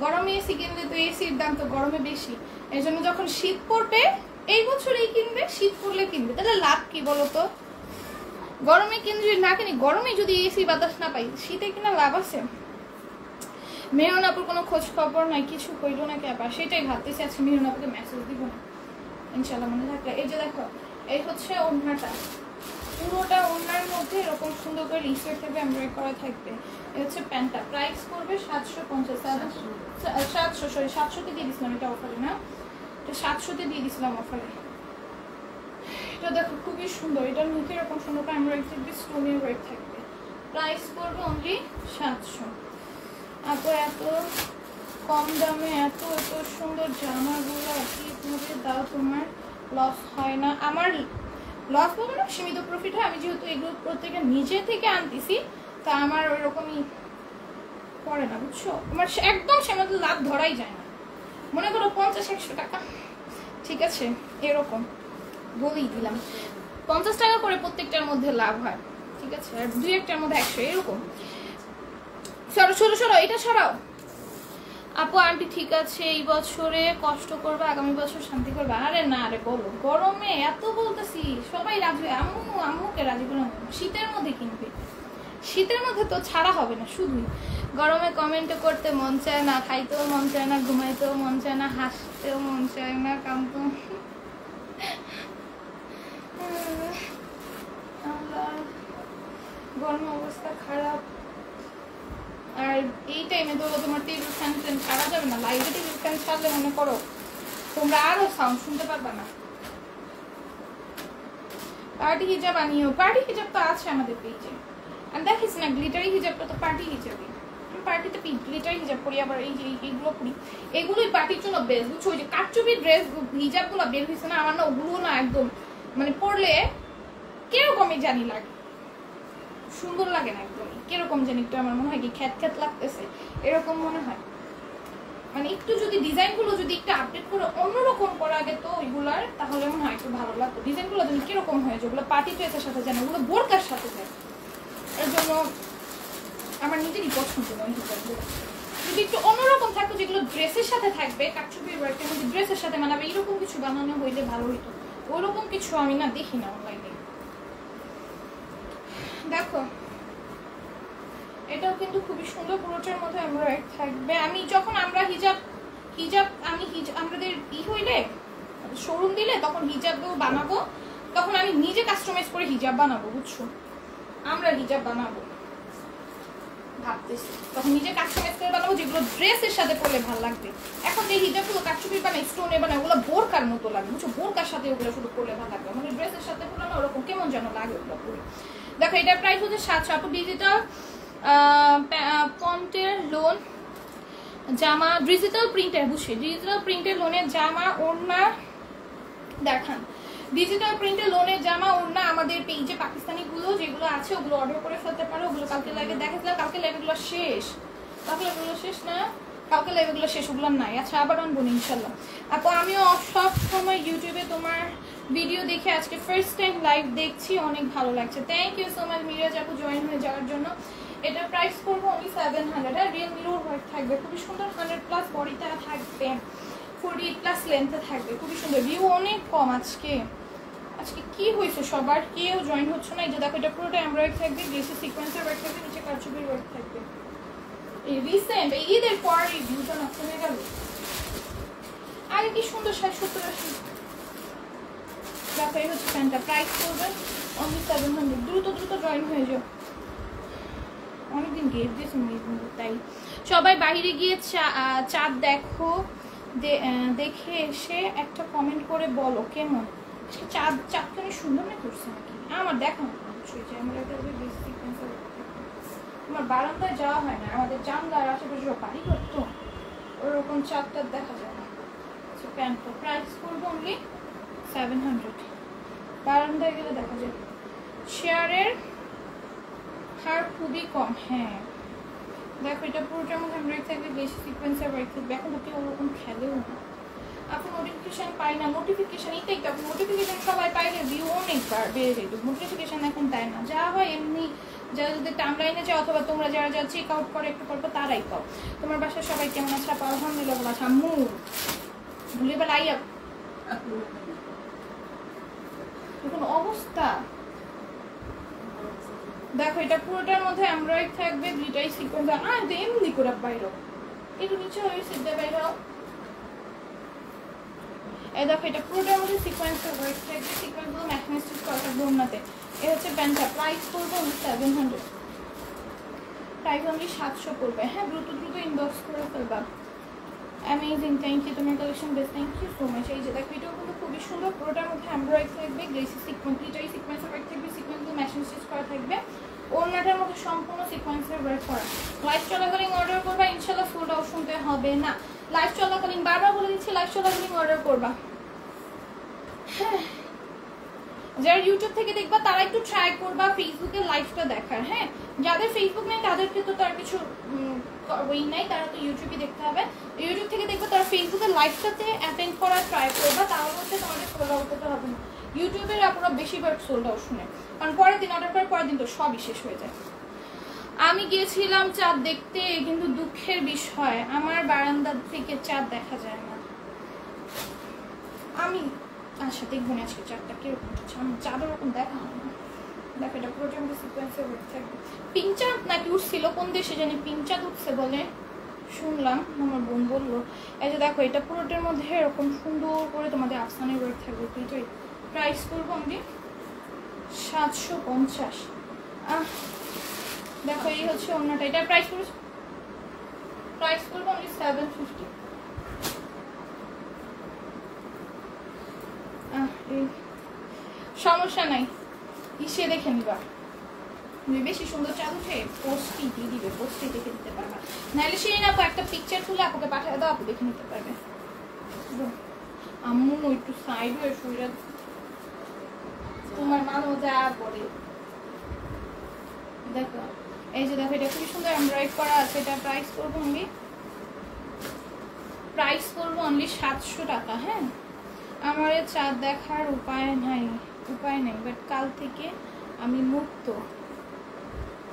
গরমে এসি কিনলে তো এসির দাম তো গরমে বেশি, এই জন্য যখন শীত পড়বে এই বছরেই কিনবে, শীত পড়লে কিনবে। তাহলে লাভ কি বলতো? গরমে কিনলে যদি না কিনি, গরমে যদি এসি বাতাস না পাই, শীতে কিনা লাভ আছে? মেহরুন আপুর কোনো খোঁজ খবর নাই, কিছু কইলো না আবার, সেটাই ভাবতেছি আজকে মেহরুন আপুকে মেসেজ দিব না ইনশাল্লাহ মনে থাকলে। এই যে দেখো এই হচ্ছে ওড়নাটা, পুরোটা ওড়নার মধ্যে এরকম সুন্দর করে রিসেট থাকবে, এমব্রয়ডারি করা থাকবে। এই হচ্ছে প্যান্টটা, প্রাইস করবে 750। 700 সরি 700-তে দিয়ে দিছিলাম, এটা অফারে না, এটা 700-তে দিয়ে দিছিলাম অফারে। এটা দেখো খুবই সুন্দর, এটার মুখে এরকম সুন্দর করে এমব্রয়ডারি থাকবে, স্টোনের ওয়ার্ক থাকবে। প্রাইস করবে অনলি 700। আপু এত কম দামে এত এত সুন্দর জামাগুলো কিভাবে দাও? তোমার লস হয় না? আমার লস বলবো না, সীমিত প্রফিট হয়। আমি যেহেতু এগুলো প্রত্যেকটা নিজে থেকে আনতেছি, তা আমার ওই রকমই পড়ে না বুঝছো। আমার একদম সেমত লাভ ধরাই যায় না। মনে করো 50-100 টাকা, ঠিক আছে এরকম বলেই দিলাম, 50 টাকা করে প্রত্যেকটার মধ্যে লাভ হয়, ঠিক আছে, আর 2-1টার মধ্যে 100 এরকম। সরো সরো সরো, এটা সরাও। আপু আন্টি ঠিক আছে, এই বছরে কষ্ট করবে, আগামী বছর শান্তি করবে। আরে না রে বলো, গরমে এত বলতেছি সবাই রাজি, আম্মুকে রাজি করে, শীতের মধ্যে কিনবে, শীতের মধ্যে তো ছাড়া হবে না। শুধুই গরমে কমেন্ট করতে মন চায় না, খাইতেও মন চায় না, ঘুমাইতেও মন চায় না, হাসতেও মন চায় না, কামতো গরম অবস্থা খারাপ। আর এই টাইমে তো তোমার টেবিল ফ্যান ছাড়া যাবে না, লাইভে টেবিল ফ্যান ছাড়লে মনে করো তোমরা আরো সাউন্ড শুনতে পারবে না। পার্টি হিজাব আনিও, পার্টি হিজাব তো আছে আমাদের পেজে। আর দেখিস না গ্লিটারি হিজাবটা তো পার্টি হিজাবই, পার্টিতে গ্লিটারি হিজাব পরি, আবার এই যে এইগুলো পরি, এগুলোই পার্টির জন্য বেস্ট বুঝছো। ওই যে কাটচুপি ড্রেস হিজাবগুলো বের হয়েছে না, আমার না ওগুলো না একদম মানে পরলে কিরকমই জানি লাগে, সুন্দর লাগে না একদমই, কিরকম জানি একটু আমার মনে হয় কি খ্যাত খ্যাত লাগতেছে এরকম মনে হয়। মানে একটু যদি ডিজাইনগুলো যদি একটু আপডেট করে অন্যরকম করা যেত ওইগুলার, তাহলে মনে হয় একটু ভালো লাগতো। ডিজাইনগুলো যেন কিরকম হয়, যেগুলো পার্টি ড্রেসের সাথে যায় না, ওগুলো বোরকার সাথে যায়, এর জন্য আমার নিজেরই পছন্দ নয় হিজাবগুলো। যদি একটু অন্যরকম থাকতো, যেগুলো ড্রেসের সাথে থাকবে, কাটছবির ওয়ার্কের মধ্যে ড্রেসের সাথে মানাবে, এইরকম কিছু বানানো হইলে ভালো হইতো। ওইরকম কিছু আমি না দেখি না অনলাইনে। দেখো এটাও কিন্তু খুবই সুন্দর, পুরোটার মধ্যে এমব্রয়ডারি থাকবে। আমি যখন আমরা হিজাব আমাদের হইলে শোরুম দিলে তখন হিজাবও বানাবো, তখন আমি নিজে কাস্টমাইজ করে হিজাব বানাবো বুঝছো, আমরা হিজাব বানাবো। ভাবতেছি তখন নিজে কাস্টমাইজ করে বানাবো, যেগুলো ড্রেসের সাথে পরলে ভালো লাগবে। এখন যে হিজাবগুলো কাটচুপি বানাই, স্টোনে বানাই, ওগুলো বোরকার মতো লাগে, বুঝছো? বোরকার সাথে ওগুলো শুধু পরলে ভালো লাগবে, মানে ড্রেসের সাথে পরলে না ওরকম কেমন যেন লাগে ওগুলো পরে। দেখো এটার প্রাইস হচ্ছে 700। আপু ডিজিটাল পন্টের লোন জামা, ডিজিটাল প্রিন্টের, বুঝছি ডিজিটাল প্রিন্টের লোনের জামা ওড়না দেখান। ডিজিটাল প্রিন্টের লোনের জামা ওড়না আমাদের পেজে পাকিস্তানিগুলো যেগুলো আছে ওগুলো অর্ডার করে ফেলতে পারো। ওগুলো কালকে লাইভে দেখাচ্ছিলাম, কালকে লাইভগুলো শেষ, কালকে লাইভগুলো শেষ না, কালকে লাইভগুলো শেষ, ওগুলো নাই। আচ্ছা আবার আনবো ইনশাল্লাহ। আপু আমিও সব সময় ইউটিউবে তোমার ভিডিও দেখে আজকে ফার্স্ট টাইম লাইভ দেখছি, অনেক ভালো লাগছে। Thank you so much Miraj আপু জয়েন হয়ে যাওয়ার জন্য। এটা প্রাইস করবো অনলি 700। আর রিয়েল মিরর ওয়ার্ক থাকবে, খুবই সুন্দর, 100+ বডিতে থাকবে, 48+ লেন্থে থাকবে, খুবই সুন্দর। ভিউ অনেক কম আজকে, আজকে কি হয়েছে সবার, কেউ জয়েন হচ্ছে না। এই যে দেখো এটা পুরোটা এমব্রয়ডারি থাকবে, গ্লেসি সিকোয়েন্সের ওয়ার্ক থাকবে, নিচে কারচুপির ওয়ার্ক থাকবে। এই রিসেন্ট এই ঈদের পর এই ভিউটা নষ্ট হয়ে গেল, আগে কি সুন্দর 60-70-80। দেখো এই হচ্ছে প্যান্টটা, প্রাইস করবে অনলি 700। দ্রুত দ্রুত জয়েন হয়ে যাও, অনেকদিন গেট দিয়েছি তাই। সবাই বাইরে গিয়ে চাঁদ দেখো, দেখে এসে একটা কমেন্ট করে বলো কেমন। চাঁদ চাঁদকে অনেক সুন্দর না করছে নাকি, আমার দেখা তোমার বারান্দায় যাওয়া হয় না, আমাদের জানলার আশেপাশে বাড়ি করতো, ওরকম চাঁদটা দেখা যায় না। প্যান্টটা প্রাইস করবো অনলি 700, বারান্দায় গেলে দেখা যায়। শেয়ারের হার খুবই কম, হ্যাঁ দেখো এটা পুরোটার মধ্যে এমব্রয়ডারি থাকবে, বেশি সিকোয়েন্সের ওয়ার্ক থাকবে। এখন তো কেউ ওরকম খেলেও না, আপনি নোটিফিকেশন পাই না, নোটিফিকেশন এটাই তো, নোটিফিকেশন সবাই পাইলে ভিউ অনেক বেড়ে যেত, নোটিফিকেশন এখন দেয় না। যা হয় এমনি যারা যদি টাইমলাইনে যায় অথবা তোমরা যারা যারা চেক আউট করে একটু পর তারাই পাও। তোমার বাসায় সবাই কেমন আছে? আলহামদুলিল্লাহ ভালো আছে। আম্মু ভুলে বেলা আইয়া এখন অবস্থা দেখো এটা পুরোটার মধ্যে এমব্রয়ডারি থাকবে, দুইটাই সিকোয়েন্স। এমনি করে বাইরো একটু নিচে হয়ে সিদ্ধা বাইরো। এই দেখো এটা পুরোটার মধ্যে সিকোয়েন্সের ওয়ার্ক থাকবে, সিকোয়েন্সগুলো ম্যাচিং স্টিচ করা থাকবে ওড়নাতে। এই হচ্ছে প্যান্টটা, প্রাইস করবো 700, প্রাইস অনলি 700 পড়বে। হ্যাঁ দ্রুত দ্রুত ইনবক্স করে ফেলবা। অ্যামেজিং, থ্যাংক ইউ, তোমার collection best, thank you so much. এই যে দেখো এটাও কিন্তু খুবই সুন্দর, পুরোটার মধ্যে এমব্রয়ডারি থাকবে, গ্লেসি সিকোয়েন্স, দুইটাই সিকোয়েন্সের ওয়ার্ক থাকবে, সিকোয়েন্সগুলো ম্যাচিং স্টিচ করা থাকবে, ওড়নাটার মধ্যে সম্পূর্ণ সিকোয়েন্সের ওয়ার্ক করা। লাইভ চলাকালীন অর্ডার করবা, ইনশাল্লাহ ফুলটাও শুনতে হবে না। লাইভ চলাকালীন বারবার বলে দিচ্ছি, লাইভ চলাকালীন অর্ডার করবা। হ্যাঁ যারা ইউটিউব থেকে দেখবা তারা একটু ট্রাই করবা ফেসবুকে লাইভটা দেখার। হ্যাঁ যাদের ফেসবুক নেই তাদেরকে তো তার কিছু ওই নাই, তারা তো ইউটিউবে দেখতে হবে। ইউটিউব থেকে দেখবা তারা ফেসবুকের লাইভটাতে অ্যাটেন্ড করার ট্রাই করবা, তাহলে হচ্ছে তোমাদের সোল্ড আউট করতে হবে না। ইউটিউবের আপনারা বেশিরভাগ সোল্ড আউট শুনে, কারণ পরের দিন অর্ডার করার পরের দিন তো সবই শেষ হয়ে যায়। আমি গিয়েছিলাম চাঁদ দেখতে, কিন্তু দুঃখের বিষয় আমার বারান্দার থেকে চাঁদ দেখা যায় না। আমি আচ্ছা দেখবো না আজকে চাঁদটা কিরকম হচ্ছে, আমি চাঁদ ওরকম দেখা হয় না। দেখো এটা পুরোটা মধ্যে সিকোয়েন্সের ওয়ার্ক থাকবে। পিঙ্ক চাঁদ নাকি উঠছিল, কোন দেশে জানি পিঙ্ক চাঁদ উঠছে বলে শুনলাম, আমার বোন বললো। এই যে দেখো এটা পুরোটার মধ্যে এরকম সুন্দর করে তোমাদের আফসানের ওয়ার্ক থাকবে, দুইটাই। প্রাইস করবো আমি 750। দেখো এই হচ্ছে অন্যটা, এটা প্রাইস করবো আমি 750। সমস্যা নাই, ইসে দেখে নিবা, বেশি সুন্দর চাঁদ উঠে পোস্টই দিয়ে দিবে, পোস্টই দেখে দিতে পারবা। নাহলে সেই না একটা পিকচার তুলে আপুকে পাঠিয়ে দাও, আপু দেখে নিতে পারবে। আম্মু একটু সাইড হয়ে শুয়ে, তোমার মা যা বলে দেখো। এই যে দেখো এটা খুবই সুন্দর এমব্রয়ডারি করা আছে, এটা প্রাইস করবো অনলি 700 টাকা। হ্যাঁ আমার চাঁদ দেখার উপায় নাই, বাট কাল থেকে আমি মুক্ত।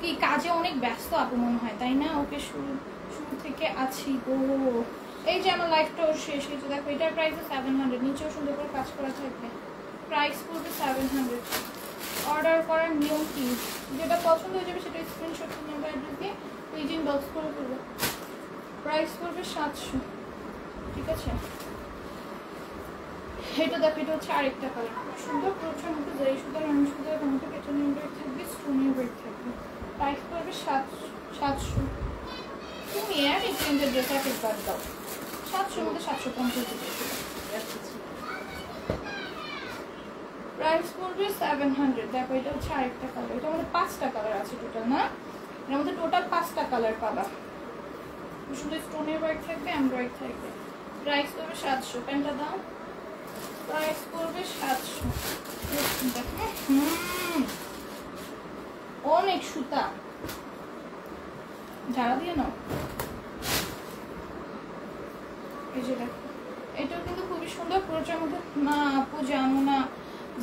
কি কাজে অনেক ব্যস্ত আপু মনে হয়, তাই না? ওকে শুরু থেকে আছি গো। এই যে আমার লাইফটাও শেষ হয়েছে। দেখো এটার প্রাইস 700, নিচেও সুন্দর করে কাজ করা থাকবে, প্রাইস করবে 700। অর্ডার করার নিয়ম কি, যেটা পছন্দ হয়ে যাবে সেটা স্ক্রিনশট নাম্বার অ্যাড্রেস দিয়ে পেজ ইনবক্স করে করবে। প্রাইস করবে 700, ঠিক আছে? এটা দেখো এটা হচ্ছে আরেকটা কালার, খুব সুন্দর, প্রচুর মধ্যে যাই সুন্দর, অনেক সুন্দর, মধ্যে পেছনে থাকবে, স্টোনের ওয়েট থাকবে। প্রাইস করবে 700। 700 তুমি আর এই প্রিন্টের ড্রেস এক একবার দাও 700 মধ্যে 750 দিয়েছি প্রাইস পড়বে 700 দেখো এটা হচ্ছে আরেকটা কালার এটা আমাদের 5টা কালার আছে টোটাল না এর মধ্যে টোটাল 5টা কালার পাবা শুধু স্টোনের ওয়ার্ক থাকবে এমব্রয়ডারি থাকবে প্রাইস পড়বে 700 প্যান্টটা দাও প্রাইস পড়বে 700 দেখো অনেক সুতা ঝাড়া দিয়ে নাও এই যে দেখো এটাও কিন্তু খুবই সুন্দর পুরোটার মধ্যে না আপু জানো না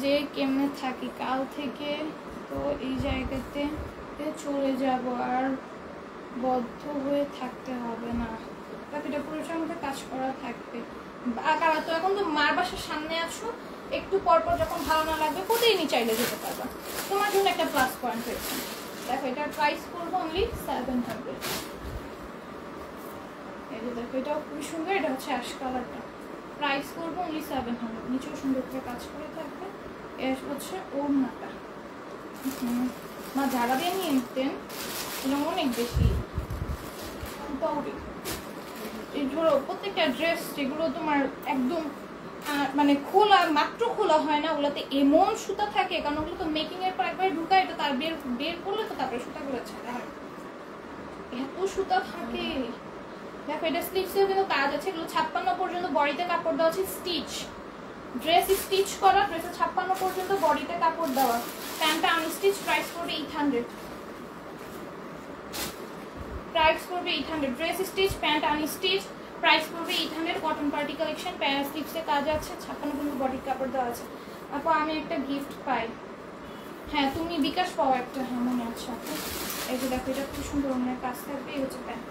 যে কেমনে থাকি কাল থেকে তো এই জায়গাতে চলে যাব আর বদ্ধ হয়ে থাকতে হবে না বাকিটা পুরোটার মধ্যে কাজ করা থাকবে কারা তো এখন তো মার বাসার সামনে আছো একটু পর পর যখন ভালো না লাগবে প্রতিদিনই চাইলে যেতে পারবা তোমার জন্য একটা প্লাস পয়েন্ট রয়েছে দেখো এটার প্রাইস করবো অনলি 700 এই যে দেখো এটাও খুবই সুন্দর এটা হচ্ছে অ্যাশ কালারটা প্রাইস করবো অনলি 700 নিচেও সুন্দর করে কাজ করে থাকবে এর হচ্ছে ওড়নাটা মা ঝাড়া দিয়ে নিয়ে নিতেন এটা অনেক বেশি এগুলো প্রত্যেকটা ড্রেস যেগুলো তোমার একদম মানে খোলা মাত্র খোলা হয় না ওগুলোতে এমন সুতা থাকে কারণ ওগুলো তো মেকিং এর পর একবার ঢুকায় এটা তার বের করলে তো তারপরে সুতাগুলো ছাড়া হয় এত সুতা থাকে দেখো এটা স্লিভসেও কিন্তু কাজ আছে এগুলো 56 পর্যন্ত বডিতে কাপড় দেওয়া আছে স্টিচ ড্রেস স্টিচ করা ড্রেসে 56 পর্যন্ত বডিতে কাপড় দেওয়া প্যান্টটা আনস্টিচ প্রাইস পড়বে 800 প্রাইস পড়বে 800 dress stitch pant unstitch price পড়বে 800 কটন পার্টি কালেকশন প্যান্ট স্লিভসে কাজ আছে 56 পর্যন্ত বডির কাপড় দেওয়া আছে আপু আমি একটা গিফট পাই হ্যাঁ তুমি বিকাশ পাও একটা হ্যাঁ মনে আছে আপু এই যে দেখো এটা খুব সুন্দর অনেক কাজ থাকবে এই হচ্ছে প্যান্ট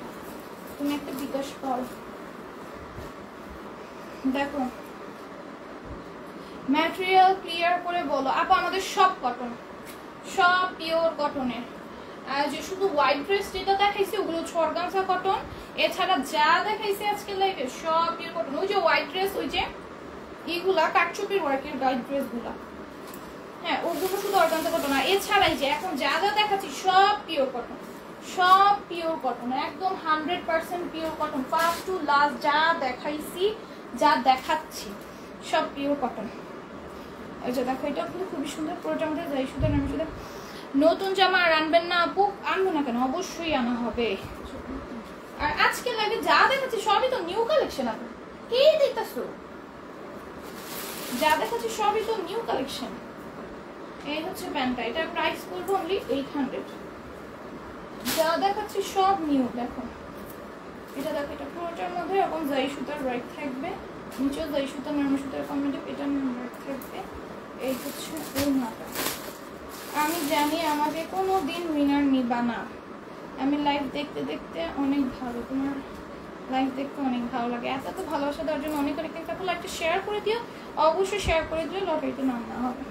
তুমি একটা বিকাশ পাও দেখো ম্যাটেরিয়াল ক্লিয়ার করে বলো আপু আমাদের সব কটন সব পিওর কটনের আর যে শুধু হোয়াইট ড্রেস যেটা দেখাইছি ওগুলো অর্গানজা কটন এছাড়া যা দেখাইছি আজকে লাইভে সব পিওর কটন ওই যে হোয়াইট ড্রেস ওই যে এইগুলা কাটচুপির ওয়ার্কের হোয়াইট ড্রেসগুলা হ্যাঁ ওগুলো শুধু অর্গানজা কটন আর এছাড়াই যে এখন যা যা দেখাচ্ছি সব পিওর কটন সব পিওর কটন একদম 100% pure cotton first to last যা দেখাইছি যা দেখাচ্ছি সব পিওর কটন এই যে দেখো এটা কিন্তু খুবই সুন্দর পুরোটার মধ্যে যাই সুন্দর নাম সুন্দর নতুন জামা আর আনবেন না আপু আনবো না কেন অবশ্যই আনা হবে আর আজকে লাগে যা দেখাচ্ছি সবই তো নিউ কালেকশন আপু কি দেখতেছো যা দেখাচ্ছি সবই তো নিউ কালেকশন এই হচ্ছে প্যান্টটা এটার প্রাইস করবো অনলি 800 যা দেখাচ্ছি সব নিউ দেখো এটা দেখো এটা পুরোটার মধ্যে এরকম জাই সুতার ওয়ার্ক থাকবে নিচেও জাই সুতার নরমাল সুতার কম্বিনেশন এটা ওয়ার্ক থাকবে এই হচ্ছে ওড়নাটা আমি জানি আমাকে কোনো দিন উইনার নিবা না আমি লাইভ দেখতে দেখতে অনেক ভালো তোমার লাইভ দেখতে অনেক ভালো লাগে এত তো ভালোবাসা দেওয়ার জন্য অনেক অনেক কিন্তু লাইভটা শেয়ার করে দিও অবশ্যই শেয়ার করে দিও লটারিতে নাম না হবে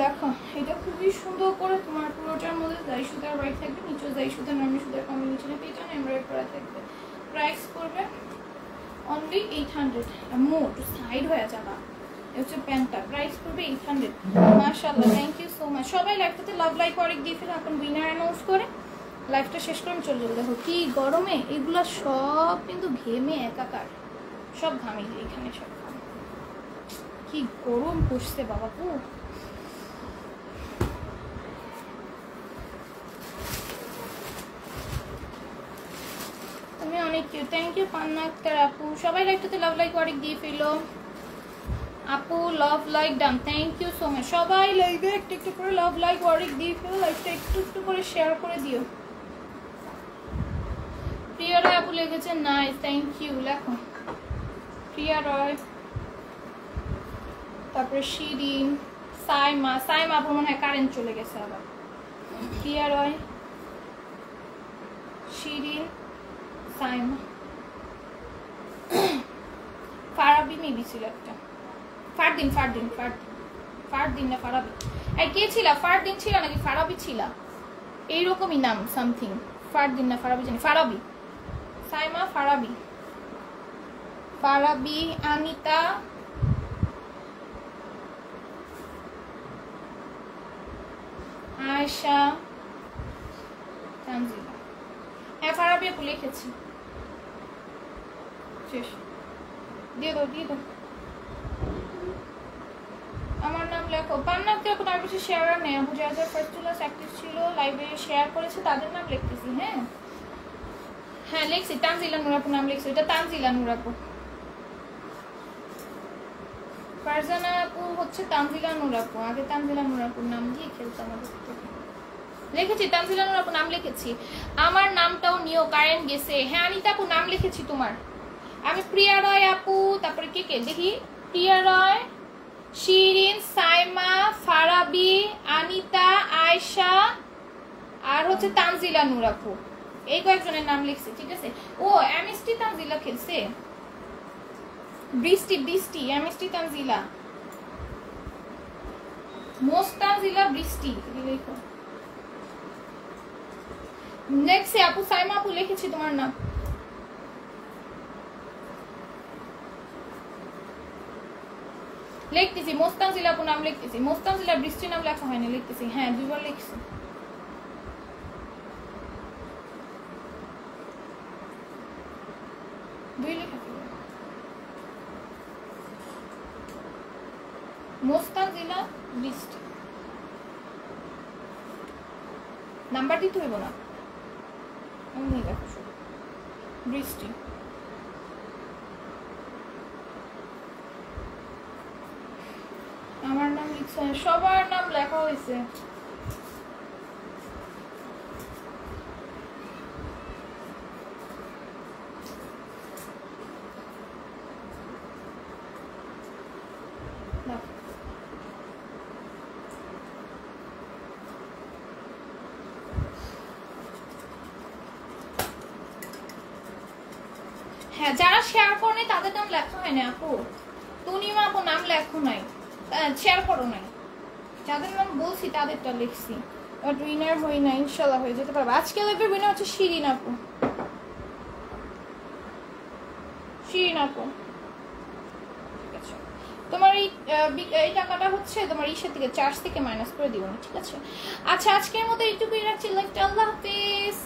দেখো এটা খুবই সুন্দর করে তোমার পুরোটার মধ্যে জাই সুতার ওয়ার্ক থাকবে নিচেও জাই সুতার নরমাল সুতার কম্বিনেশনে পেছনে এমব্রয়ডারি করা থাকবে প্রাইস করবে অনলি 800 মোট সাইড হয়ে যাবা হচ্ছে প্যান্টটা প্রাইস করবে 800 মাশাআল্লাহ থ্যাংক ইউ সো মাচ সবাই লাইভটাতে লাভ লাইক ওয়ার্ক দিয়ে ফেলে এখন উইনার অ্যানাউন্স করে লাইভটা শেষ করে চলে যাবো দেখো কি গরমে এগুলা সব কিন্তু ঘেমে একাকার সব ঘামে এখানে সব ঘামে কি গরম পড়ছে বাবা পু তুমি অনেক cute thank you Panna Akter আপু সবাই লাইভটাতে লাভ লাইক ওয়ার্ক দিয়ে ফেলো আপু love like done thank you so much সবাই লাইভে একটু একটু করে লাভ লাইক ওয়ার্ক দিয়ে ফেলো লাইভটা একটু একটু করে শেয়ার করে দিও প্রিয়া রয় আপু লিখেছে নাইস থ্যাংক ইউ লেখো প্রিয়া রয় তারপরে শিরিন সাইমা আপুর মনে হয় কারেন্ট চলে গেছে আবার প্রিয়া রয় শিরিন সাইমা ফারাবি মেবি ছিল একটা ফারদিন না ফারাবি এই কে ছিল ফারদিন ছিল নাকি ফারাবি ছিল এইরকমই নাম সামথিং ফারদিন না ফারাবি জানি ফারাবি সাইমা ফারাবি আনিতা আয়শা তানজিলা। হ্যাঁ ফারাবি আপু লিখেছি, শেষ। দিয়ে দাও দিয়ে দাও। আমার নাম লেখো। পান্নাতে এখন আর কিছু শেয়ার নেই আপু, যা যা ফার্স্ট ক্লাস অ্যাক্টিভ ছিল লাইভে শেয়ার করেছে তাদের নাম লিখতেছি। হ্যাঁ হ্যাঁ লিখছি, তানজিলা নূর আপু নাম লিখছি, এটা তানজিলা নূর আপু। ফারজানা আপু হচ্ছে তানজিলা নূর আপু, আগে তানজিলা নূর আপুর নাম দিয়ে খেলতাম আমাদের থেকে। লিখেছি তানজিলা নূর আপু নাম লিখেছি। আমার নামটাও নিও, কারেন্ট গেছে। হ্যাঁ অনিতা আপু নাম লিখেছি তোমার। আমি প্রিয়া রয় আপু, তারপরে কে কে দেখি, প্রিয়া রয়, শিরিন, সাইমা, ফারাবি, আনিতা, আয়শা আর হচ্ছে তানজিলা নূর আপু, এই কয়েকজনের নাম লিখছি। ঠিক আছে। ও এমএসটি তানজিলা খেলছে, বৃষ্টি বৃষ্টি এমএসটি তানজিলা, মোস্তানজিলা বৃষ্টি লিখো। নেক্সট আপু সাইমা আপু লিখেছি তোমার নাম। লিখতেছি মোস্তানজিলা আপু নাম লিখতেছি, মোস্তানজিলা বৃষ্টি নাম লেখা হয়নি, লিখতেছি। হ্যাঁ দুইবার লিখছি। দুই লেখা মোস্তানজিলা বৃষ্টি, নাম্বার দিতে হইব না, বৃষ্টি। আমার নাম লিখছে, সবার নাম লেখা হয়েছে। হ্যাঁ যারা শেয়ার করে তাদের নাম লেখা হয় না আপু। তুনিমা আপু নাম লেখো নাই, শেয়ার করো নাই। যাদের নাম বলছি তাদেরটা লিখছি, বাট উইনার হই না, ইনশাল্লাহ হয়ে যেতে পারবে। আজকে লাইভের উইনার হচ্ছে শিরিন আপু। শিরিন আপু ঠিক আছে, তোমার এই টাকাটা হচ্ছে তোমার ইসের থেকে চার্জ থেকে মাইনাস করে দিব না, ঠিক আছে। আচ্ছা আজকের মতো এইটুকুই রাখছি লাইভটা। আল্লাহ হাফেজ।